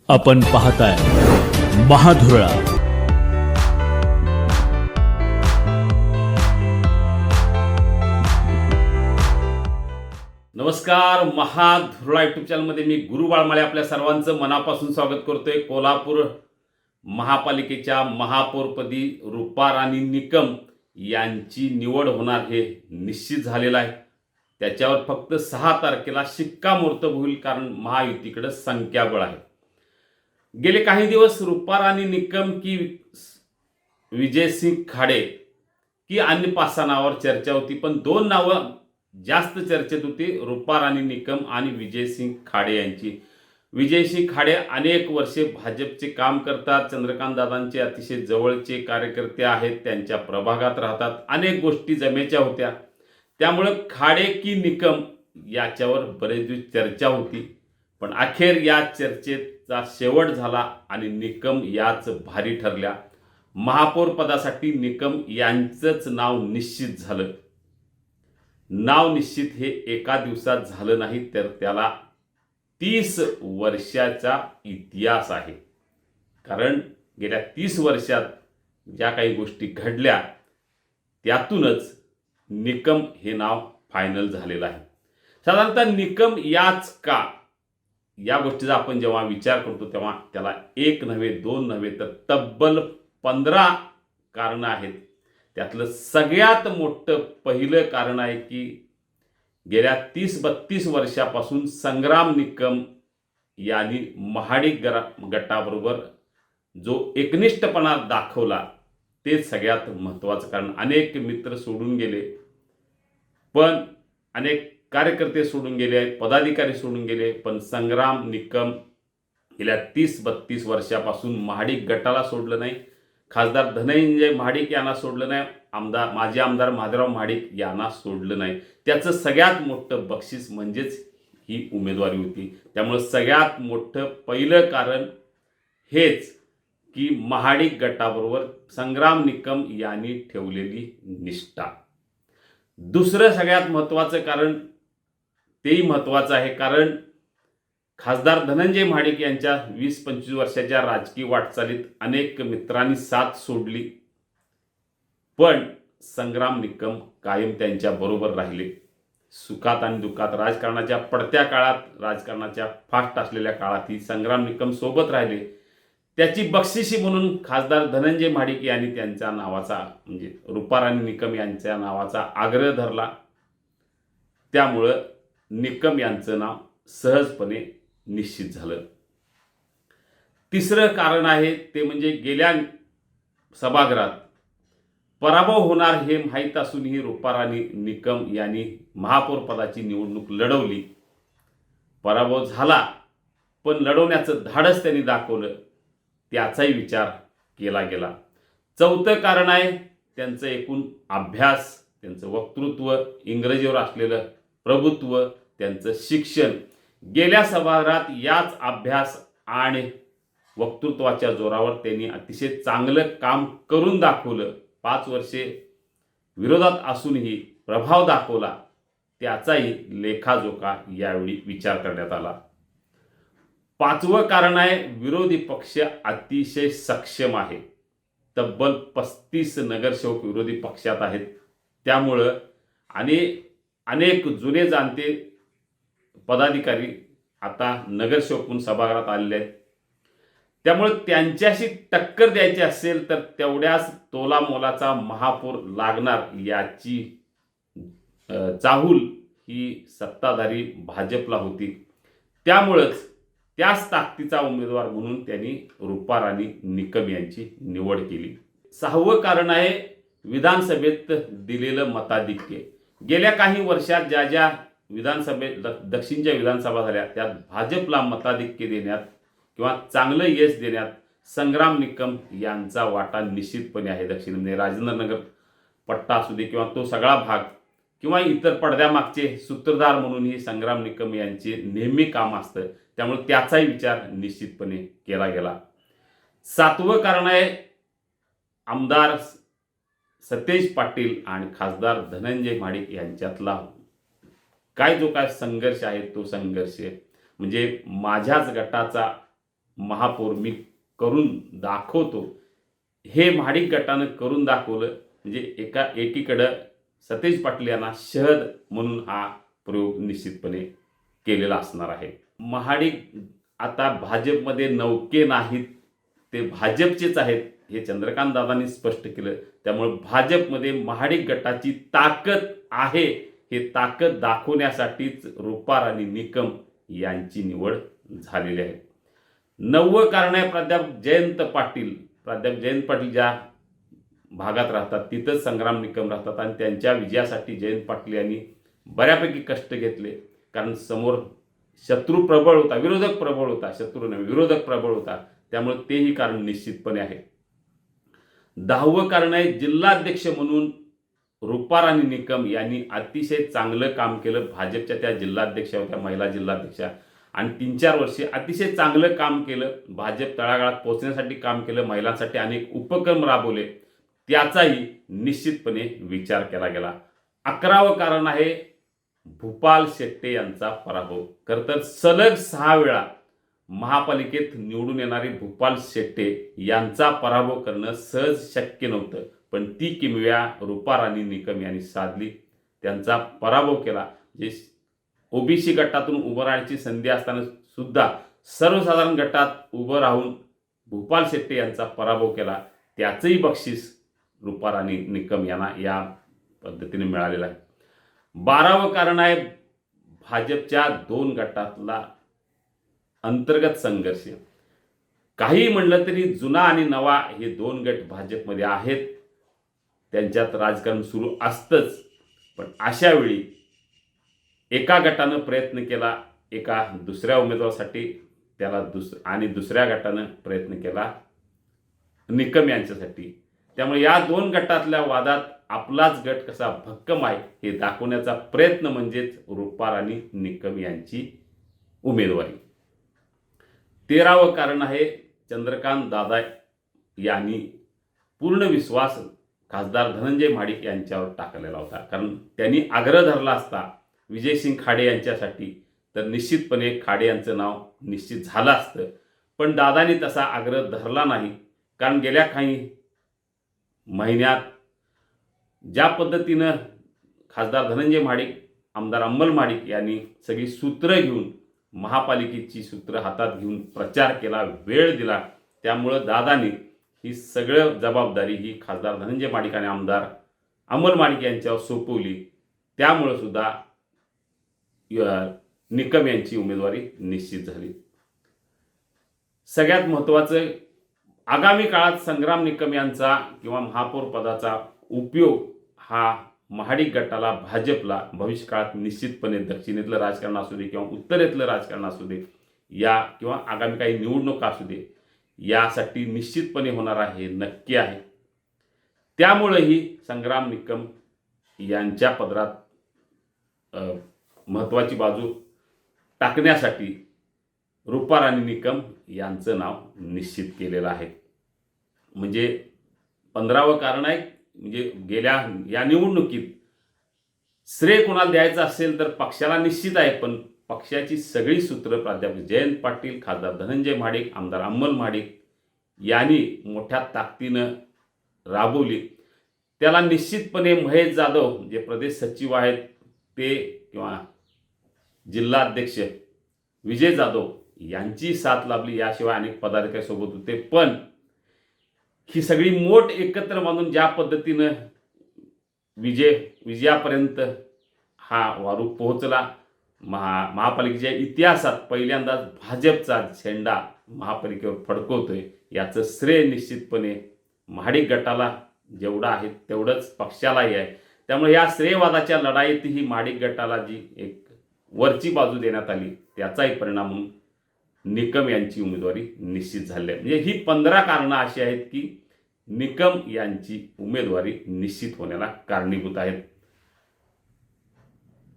आपण पाहताय महाधुरळा. नमस्कार. महाधुरळा यूट्यूब चॅनलमध्ये मी गुरु बाळमाळे आपल्या सर्वांचं मनापासून स्वागत करतोय. कोल्हापूर महापालिकेच्या महापौरपदी रूपा राणी निकम यांची निवड होणार हे निश्चित झालेलं आहे. त्याच्यावर फक्त 6 तारखेला शिक्कामोर्तब होईल, कारण महायुतीकडे संख्याबळ आहे. गेले काही दिवस रूपा राणी निकम की विजयसिंग खाडे की अन्य 5-6 नावावर चर्चा होती, पण 2 नावं जास्त चर्चेत होती, रूपा राणी निकम आणि विजयसिंग खाडे यांची. विजयसिंग खाडे अनेक वर्षे भाजपचे काम करतात, चंद्रकांत दादांचे अतिशय जवळचे कार्यकर्ते आहेत, त्यांच्या प्रभागात राहतात, अनेक गोष्टी जमेच्या होत्या. त्यामुळे खाडे की निकम याच्यावर बरेच दिवस चर्चा होती, पण अखेर या चर्चेचा शेवट झाला आणि निकम याच भारी ठरल्या. महापौर पदासाठी निकम यांचंच नाव निश्चित झालं. नाव निश्चित हे एका दिवसात झालं नाही, तर त्याला 30 वर्षाचा इतिहास आहे. कारण गेल्या 30 वर्षात ज्या काही गोष्टी घडल्या त्यातूनच निकम हे नाव फायनल झालेलं आहे. साधारणतः निकम याच का, या गोष्टीचा आपण जेव्हा विचार करतो तेव्हा त्याला 1 नव्हे 2 नव्हे तर तब्बल 15 कारणं आहेत. त्यातलं सगळ्यात मोठं पहिलं कारण आहे की गेल्या 30-32 वर्षापासून संग्राम निकम यांनी महाडिक गटाबरोबर जो एकनिष्ठपणा दाखवला ते सगळ्यात महत्त्वाचं कारण. अनेक मित्र सोडून गेले, पण अनेक कार्यकर्ते सोडून गेले, पदाधिकारी सोडून गेले, पण संग्राम निकम गेल्या 30-32 वर्षापासून महाडिक गटाला सोडलं नाही, खासदार धनंजय महाडिक यांना सोडलं नाही, माजी आमदार माधवराव महाडिक यांना सोडलं नाही. त्याचं सगळ्यात मोठं बक्षीस म्हणजेच ही उमेदवारी होती. त्यामुळे सगळ्यात मोठं पहिलं कारण हेच की महाडिक गटाबरोबर संग्राम निकम यांनी ठेवलेली निष्ठा. दुसरं सगळ्यात महत्त्वाचं कारण, तेही महत्त्वाचं आहे, कारण खासदार धनंजय महाडिक यांच्या 20-25 वर्षाच्या राजकीय वाटचालीत अनेक मित्रांनी साथ सोडली, पण संग्राम निकम कायम त्यांच्या बरोबर राहिले. सुखात आणि दुःखात, राजकारणाच्या पडत्या काळात, राजकारणाच्या फास्ट असलेल्या काळातही संग्राम निकम सोबत राहिले. त्याची बक्षिसी म्हणून खासदार धनंजय महाडिक यांनी त्यांच्या नावाचा म्हणजे रूपा राणी निकम यांच्या नावाचा आग्रह धरला. त्यामुळं निकम यांचं नाव सहजपणे निश्चित झालं. तिसरं कारण आहे ते म्हणजे गेल्या सभागृहात पराभव होणार हे माहीत असूनही रूपा राणी निकम यांनी महापौर पदाची निवडणूक लढवली. पराभव झाला, पण लढवण्याचं धाडस त्यांनी दाखवलं, त्याचाही विचार केला गेला. चौथं कारण आहे त्यांचं एकूण अभ्यास, त्यांचं वक्तृत्व, इंग्रजीवर असलेलं प्रभुत्व, त्यांचं शिक्षण. गेल्या सभागृहात याच अभ्यास आणि वक्तृत्वाच्या जोरावर त्यांनी अतिशय चांगलं काम करून दाखवलं. 5 वर्षे विरोधात असूनही प्रभाव दाखवला, त्याचाही लेखाजोखा यावेळी विचार करण्यात आला. 5वं कारण आहे विरोधी पक्ष अतिशय सक्षम आहे. तब्बल 35 नगरसेवक विरोधी पक्षात आहेत. त्यामुळं अनेक जुने जाणते पदाधिकारी आता नगरसेवक म्हणून सभागृहात आलेले आहेत. त्यामुळे त्यांच्याशी टक्कर द्यायची असेल तर तेवढ्याच तोलामोलाचा महापौर लागणार, याची चाहूल ही सत्ताधारी भाजपला होती. त्यामुळंच त्याच ताकदीचा उमेदवार म्हणून त्यांनी रूपा राणी निकम यांची निवड केली. 6वं कारण आहे विधानसभेत दिलेलं मताधिक्य. गेल्या काही वर्षात ज्या विधानसभेत दक्षिणच्या विधानसभा झाल्या त्यात भाजपला मताधिक्य देण्यात किंवा चांगलं यश देण्यात संग्राम निकम यांचा वाटा निश्चितपणे आहे. दक्षिणमध्ये राजेंद्रनगर पट्टा असू दे किंवा तो सगळा भाग किंवा इतर पडद्यामागचे सूत्रधार म्हणूनही संग्राम निकम यांचे नेहमी काम असतं. त्यामुळे त्याचाही विचार निश्चितपणे केला गेला. 7वं कारण आहे आमदार सतेज पाटील आणि खासदार धनंजय महाडिक यांच्यातला काय जो काय संघर्ष आहे तो संघर्ष म्हणजे माझ्याच गटाचा महापौर मी करून दाखवतो, हे महाडिक गटानं करून दाखवलं. म्हणजे एकीकडं सतेज पाटील यांना शहद म्हणून हा प्रयोग निश्चितपणे केलेला असणार आहे. महाडिक आता भाजपमध्ये नौके नाहीत, ते भाजपचेच आहेत हे चंद्रकांत दादांनी स्पष्ट केलं. त्यामुळे भाजपमध्ये महाडिक गटाची ताकद आहे, हे ताकद दाखवण्यासाठीच रुपाराणी निकम यांची निवड झालेली आहे. 9वं कारण आहे प्राध्यापक जयंत पाटील ज्या भागात राहतात तिथंच संग्राम निकम राहतात आणि त्यांच्या विजयासाठी जयंत पाटील यांनी बऱ्यापैकी कष्ट घेतले. कारण समोर शत्रू प्रबळ होता, विरोधक प्रबळ होता, शत्रू नाही विरोधक प्रबळ होता. त्यामुळे तेही कारण निश्चितपणे आहे. 10वं कारण आहे जिल्हाध्यक्ष म्हणून रुपाराणी निकम यांनी अतिशय चांगलं काम केलं. भाजपच्या त्या जिल्हाध्यक्षा होत्या, महिला जिल्हाध्यक्षा, आणि 3-4 वर्षे अतिशय चांगलं काम केलं. भाजप तळागाळात पोहोचण्यासाठी काम केलं, महिलांसाठी अनेक उपक्रम राबवले, त्याचाही निश्चितपणे विचार केला गेला. 11वं कारण आहे भूपाल शेट्टे यांचा पराभव. खरं तर सलग 6 वेळा महापालिकेत निवडून येणारे भूपाल शेट्टे यांचा पराभव करणं सहज शक्य नव्हतं, पण ती किमया रुपाराणी निकम यांनी साधली, त्यांचा पराभव केला. जे ओबीसी गटातून उभं राहण्याची संधी असताना सुद्धा सर्वसाधारण गटात उभं राहून भूपाल शेट्टे यांचा पराभव केला, त्याचंही बक्षीस रुपाराणी निकम यांना या पद्धतीने मिळालेलं आहे. 12वं कारण आहे भाजपच्या 2 गटातला अंतर्गत संघर्ष. काही म्हणलं तरी जुना आणि नवा हे 2 गट भाजपमध्ये आहेत, त्यांच्यात राजकारण सुरू असतंच. पण अशा वेळी एका गटानं प्रयत्न केला एका दुसऱ्या उमेदवारासाठी, त्याला दुसऱ्या गटानं प्रयत्न केला निकम यांच्यासाठी. त्यामुळे या 2 गटातल्या वादात आपलाच गट कसा भक्कम आहे हे दाखवण्याचा प्रयत्न म्हणजेच रुपाराणी निकम यांची उमेदवारी. 13वं कारण आहे चंद्रकांत दादा यांनी पूर्ण विश्वास खासदार धनंजय महाडिक यांच्यावर टाकलेला होता. कारण त्यांनी आग्रह धरला असता विजयसिंग खाडे यांच्यासाठी तर निश्चितपणे खाडे यांचं नाव निश्चित झालं असतं. पण दादांनी तसा आग्रह धरला नाही. कारण गेल्या काही महिन्यात ज्या पद्धतीनं खासदार धनंजय महाडिक, आमदार अंमल महाडिक यांनी सगळी सूत्र घेऊन, महापालिकेची सूत्र हातात घेऊन प्रचार केला, वेळ दिला, त्यामुळं दादांनी ही सगळं जबाबदारी ही खासदार धनंजय महाडिक आणि आमदार अंमल महाडिक यांच्यावर सोपवली. त्यामुळं सुद्धा निकम यांची उमेदवारी निश्चित झाली. सगळ्यात महत्त्वाचं, आगामी काळात संग्राम निकम यांचा किंवा महापौर पदाचा उपयोग हा महाडिक गटाला, भाजपला भविष्य काळात निश्चितपणे दक्षिणेतलं राजकारण असू दे किंवा उत्तरेतलं राजकारण असू दे, या किंवा आगामी काही निवडणुका असू दे, यासाठी निश्चितपणे होणार आहे, नक्की आहे. त्यामुळेही संग्राम निकम यांच्या पदरात महत्त्वाची बाजू टाकण्यासाठी रुपाराणी निकम यांचं नाव निश्चित केलेलं आहे. म्हणजे 15वं कारण आहे, म्हणजे गेल्या या निवडणुकीत श्रेय कोणाला द्यायचं असेल तर पक्षाला निश्चित आहे, पण पक्षाची सगळी सूत्र प्राध्यापक जयंत पाटील, खासदार धनंजय महाडिक, आमदार अंमल महाडिक यांनी मोठ्या ताकदीनं राबवली. त्याला निश्चितपणे महेश जाधव जे प्रदेश सचिव आहेत ते किंवा जिल्हाध्यक्ष विजय जाधव यांची साथ लाभली. याशिवाय अनेक पदाधिकारी सोबत होते. पण ही सगळी मोठ एकत्र मानून ज्या पद्धतीनं विजयापर्यंत हा वारू पोहोचला, महापालिकेच्या इतिहासात पहिल्यांदाच भाजपचा झेंडा महापालिकेवर फडकवतोय, याचं श्रेय निश्चितपणे महाडिक गटाला जेवढं आहे तेवढंच पक्षालाही आहे. त्यामुळे या श्रेयवादाच्या लढाईतही महाडिक गटाला जी एक वरची बाजू देण्यात आली त्याचाही परिणाम म्हणून निकम यांची उमेदवारी निश्चित झाली आहे. म्हणजे ही 15 कारणं अशी आहेत की निकम यांची उमेदवारी निश्चित होण्याला कारणीभूत आहेत.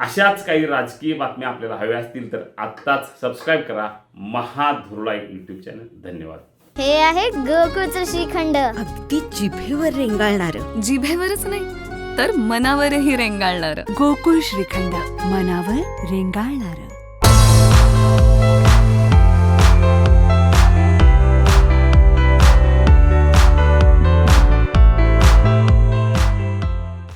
अशाच काही राजकीय बातम्या आपल्याला हव्या असतील तर आत्ताच सबस्क्राईब करा महाधुरळा यूट्यूब चॅनल. धन्यवाद. हे आहे गोकुळचं श्रीखंड, अगदी जिभेवर रेंगाळणार. जिभेवरच नाही तर मनावरही रेंगाळणार. गोकुळ श्रीखंड, मनावर रेंगाळणार.